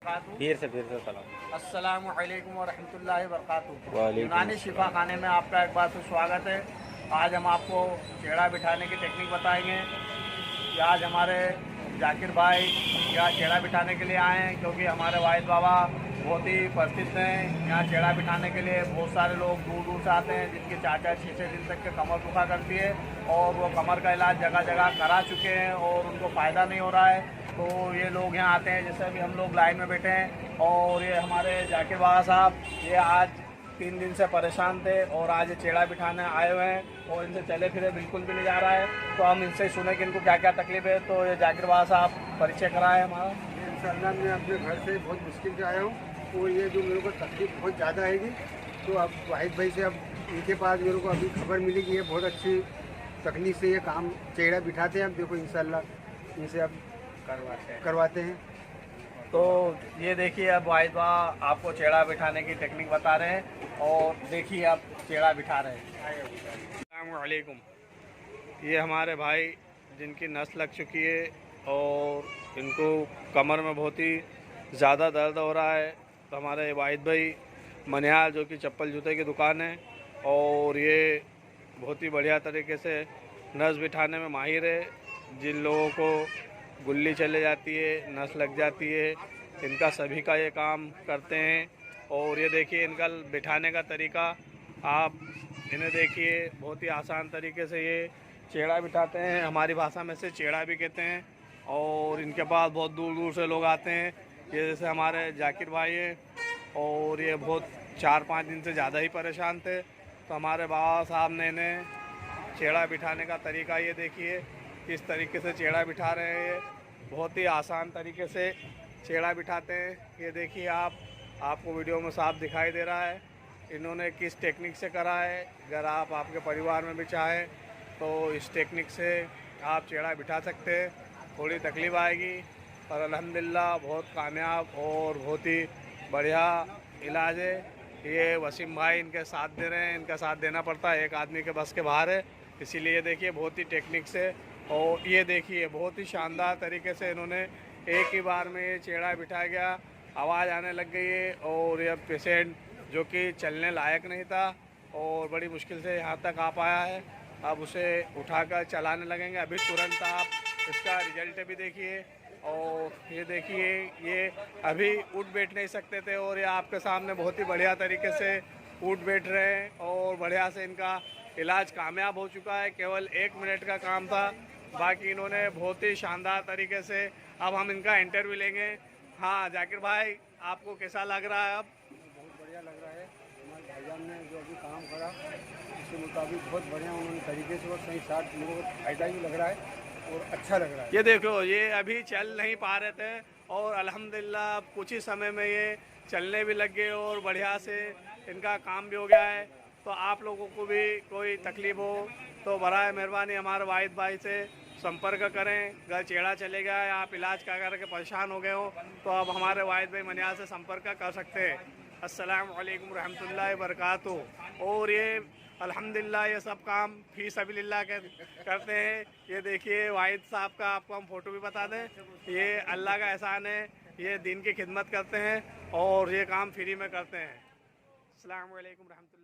फिर से सलाम। अस्सलामु अलैकुम वरहमतुल्लाहि वबरकातुहू। वालेकुम यूनानी शिफा खाने में आपका एक बार फिर स्वागत है। आज हम आपको चेहरा बिठाने की टेक्निक बताएंगे। आज हमारे जाकिर भाई यहाँ चेहरा बिठाने के लिए आए हैं, क्योंकि हमारे वाहिद बाबा बहुत ही प्रसिद्ध हैं। यहाँ चेहरा बिठाने के लिए बहुत सारे लोग दूर दूर से आते हैं, जिनकी 4-4 6-6 दिन तक के कमर दुखा करती है और वो कमर का इलाज जगह जगह करा चुके हैं और उनको फ़ायदा नहीं हो रहा है। तो ये लोग यहाँ आते हैं, जैसे अभी हम लोग लाइन में बैठे हैं और ये हमारे जाकिर बाबा साहब ये आज 3 दिन से परेशान थे और आज ये चेहरा बिठाने आए हुए हैं और इनसे चले फिरे बिल्कुल भी नहीं जा रहा है। तो हम इनसे सुने कि इनको क्या क्या तकलीफ है। तो ये जाकिर बाबा साहब परिचय कराए हमारा। इंशाअल्लाह मैं अपने घर से बहुत मुश्किल से आया हूँ और ये जो मेरे को तकलीफ बहुत ज़्यादा आएगी, तो अब वाहिद भाई से अब इनके पास मेरे को अभी खबर मिली कि ये बहुत अच्छी तकनीक से ये काम चेहरा बिठाते हैं। अब देखो इंशाअल्लाह इनसे अब करवाते हैं। तो ये देखिए अब वाहिद बाबा आपको चेहरा बिठाने की टेक्निक बता रहे हैं और देखिए आप चेहरा बिठा रहे हैं। अस्सलामु अलैकुम। ये हमारे भाई जिनकी नस लग चुकी है और इनको कमर में बहुत ही ज़्यादा दर्द हो रहा है। तो हमारे वाहिद भाई मनिहाल जो कि चप्पल जूते की दुकान है और ये बहुत ही बढ़िया तरीके से नस बिठाने में माहिर है। जिन लोगों को गुल्ली चले जाती है, नस लग जाती है, इनका सभी का ये काम करते हैं। और ये देखिए इनका बिठाने का तरीका, आप इन्हें देखिए बहुत ही आसान तरीके से ये चेहरा बिठाते हैं। हमारी भाषा में से चेहरा भी कहते हैं और इनके पास बहुत दूर दूर से लोग आते हैं। ये जैसे हमारे जाकिर भाई हैं और ये बहुत 4-5 दिन से ज़्यादा ही परेशान थे। तो हमारे बाबा साहब ने इन्हें चेहरा बिठाने का तरीका ये देखिए किस तरीके से चेहरा बिठा रहे हैं। ये बहुत ही आसान तरीके से चेहरा बिठाते हैं। ये देखिए आपको वीडियो में साफ दिखाई दे रहा है इन्होंने किस टेक्निक से करा है। अगर आप आपके परिवार में भी चाहें तो इस टेक्निक से आप चेहरा बिठा सकते हैं। थोड़ी तकलीफ़ आएगी पर अल्हम्दुलिल्लाह बहुत कामयाब और बहुत ही बढ़िया इलाज है। ये वसीम भाई इनके साथ दे रहे हैं, इनका साथ देना पड़ता है, एक आदमी के बस के बाहर है। इसीलिए देखिए बहुत ही टेक्निक से और ये देखिए बहुत ही शानदार तरीके से इन्होंने एक ही बार में ये चेहरा बिठा गया। आवाज़ आने लग गई है और ये पेशेंट जो कि चलने लायक नहीं था और बड़ी मुश्किल से यहाँ तक आ पाया है, अब उसे उठाकर चलाने लगेंगे। अभी तुरंत आप इसका रिजल्ट भी देखिए। और ये देखिए ये अभी उठ बैठ नहीं सकते थे और ये आपके सामने बहुत ही बढ़िया तरीके से उठ बैठ रहे हैं और बढ़िया से इनका इलाज कामयाब हो चुका है। केवल 1 मिनट का काम था, बाकी इन्होंने बहुत ही शानदार तरीके से। अब हम इनका इंटरव्यू लेंगे। हाँ जाकिर भाई, आपको कैसा लग रहा है? अब बहुत बढ़िया लग रहा है। हमारे भाईजान ने जो अभी काम करा उसके मुताबिक बहुत बढ़िया उन्होंने तरीके से और सही साथ मेरे को फायदा भी लग रहा है और अच्छा लग रहा है। ये देखो ये अभी चल नहीं पा रहे थे और अल्हम्दुलिल्लाह कुछ ही समय में ये चलने भी लग गए और बढ़िया से इनका काम भी हो गया है। तो आप लोगों को भी कोई तकलीफ़ हो तो बराए मेहरबानी हमारे वाहिद भाई से संपर्क करें। अगर चेहरा चले गया है, आप इलाज का करके परेशान हो गए हो तो आप हमारे वाहिद भाई मनिहाल से संपर्क कर सकते हैं। अस्सलामु अलैकुम रहमतुल्लाहि वबरकातुहू। और ये अल्हम्दुलिल्लाह ये सब काम फी सबिलिल्लाह करते हैं। ये देखिए वाहिद साहब का आपको हम फ़ोटो भी बता दें, ये अल्लाह का एहसान है, ये दीन की खिदमत करते हैं और ये काम फ्री में करते हैं। अस्सलामु अलैकुम रहमतुल्लाह।